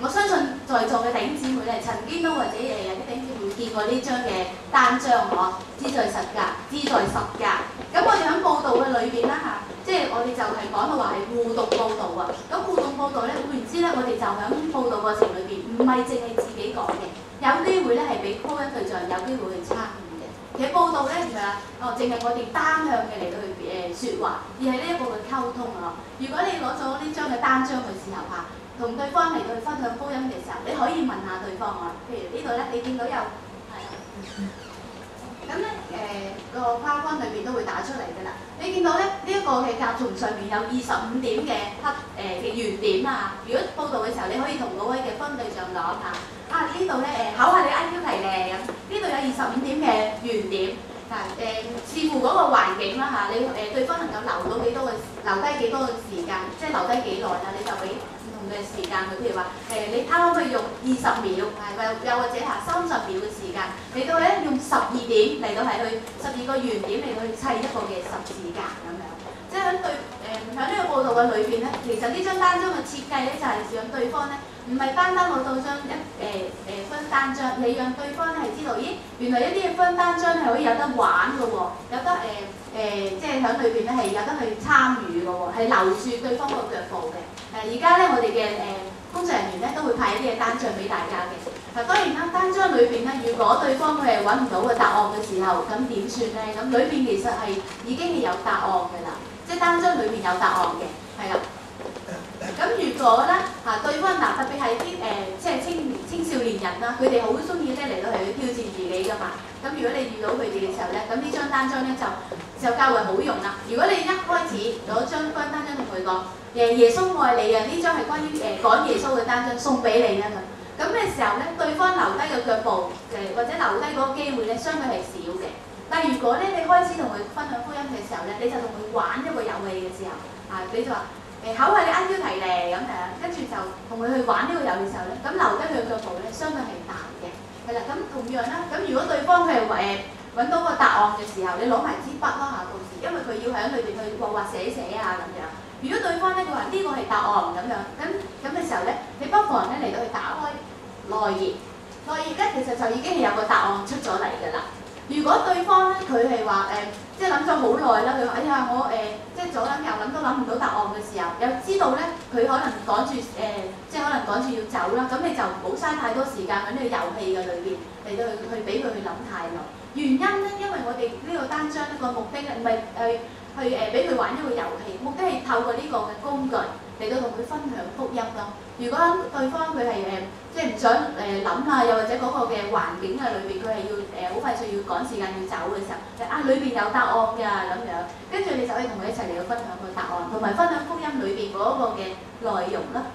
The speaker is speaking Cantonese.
我相信在座嘅弟兄姊妹咧，曾經都或者有啲弟兄姊妹見過呢張嘅單張嗬，志在十架，志在十架。咁我哋喺報道嘅裏邊啦嚇，即係我哋就係講到話係互動報導啊。咁互動報導咧，換言之咧，我哋就喺報導過程裏邊，唔係淨係自己講嘅，有機會咧係俾 call 一對象有機會去參與嘅。其實報導咧唔係話淨係我哋單向嘅嚟到去説話，而係呢一個嘅溝通啊。如果你攞咗呢張嘅單張嘅時候嚇，同對方嚟到去分享福音嘅時候，你可以問下對方啊。譬如呢度咧，你見到有係啊，咁咧個框框裏邊都會打出嚟㗎啦。你見到咧呢一個嘅甲蟲上面有25點嘅嘅圓點啊。如果報道嘅時候，你可以同嗰位嘅分對象講下啊，呢度咧考下你 IQ 題咧咁。呢度有25點嘅圓點嗱視乎嗰個環境啦嚇，你對方能夠留到幾多嘅留低幾多嘅時間，即係留低幾耐啊，你就俾嘅時間佢，譬如話你睇可唔可以用20秒，又或者30秒嘅時間嚟到咧用12點嚟到係去12個圓點嚟到去砌一個嘅十字架咁樣，即係喺喺呢個報道嘅裏邊咧，其實呢張單張嘅設計咧就係讓對方咧唔係單單攞到張分單張，你讓對方係知道，咦原來一啲嘅分單張係可以有得玩嘅喎，有得即係喺裏邊咧係有得去參與嘅喎，係留住對方個腳步嘅。而家咧，我哋嘅工作人員咧都會派一啲嘅單張俾大家嘅。嗱，當然啦，單張裏邊咧，如果對方佢係揾唔到個答案嘅時候，咁點算咧？咁裏邊其實係已經係有答案嘅啦，即係單張裏邊有答案嘅，係啦。咁如果咧對方特別係啲即係青少年人啦，佢哋好中意咧嚟到係去挑戰自己㗎嘛。咁如果你遇到佢哋嘅時候咧，咁呢張單張咧就較為好用啦。如果你一開始攞張單張同佢講，耶穌愛你啊！呢張係關於講耶穌嘅單張送俾你啊咁嘅時候咧，對方留低嘅腳步或者留低嗰個機會咧，相對係少嘅。但係如果咧你開始同佢分享福音嘅時候咧，你就同佢玩一個遊戲嘅時候你就話考下你 IQ 題咧咁跟住就同佢去玩呢個遊戲嘅時候咧，咁留低佢嘅腳步咧，相對係大嘅。係啦，咁同樣啦，咁如果對方佢係揾到個答案嘅時候，你攞埋支筆啦到時因為佢要喺裏邊去畫寫啊咁樣。如果對方咧佢話呢個係答案咁樣，咁嘅時候咧，你不妨咧嚟到去打開內頁，內頁咧其實就已經係有個答案出咗嚟㗎啦。如果對方咧佢係話即係諗咗好耐啦，佢話哎呀我即係左諗右諗都諗唔到答案嘅時候，又知道咧佢可能趕住即係可能趕住要走啦，咁你就唔好嘥太多時間喺呢個遊戲嘅裏邊嚟到去俾佢去諗太耐。原因咧，因為我哋呢個單張呢個目的咧唔係去俾佢玩一個遊戲，目的係透過呢個嘅工具嚟到同佢分享福音咯。如果對方佢係即係唔想諗啊，又或者嗰個嘅環境啊裏邊佢係要好快脆要趕時間要走嘅時候，裏邊有答案㗎咁樣，跟住你就可以同佢一齊嚟到分享個答案，同埋分享福音裏邊嗰個嘅內容啦。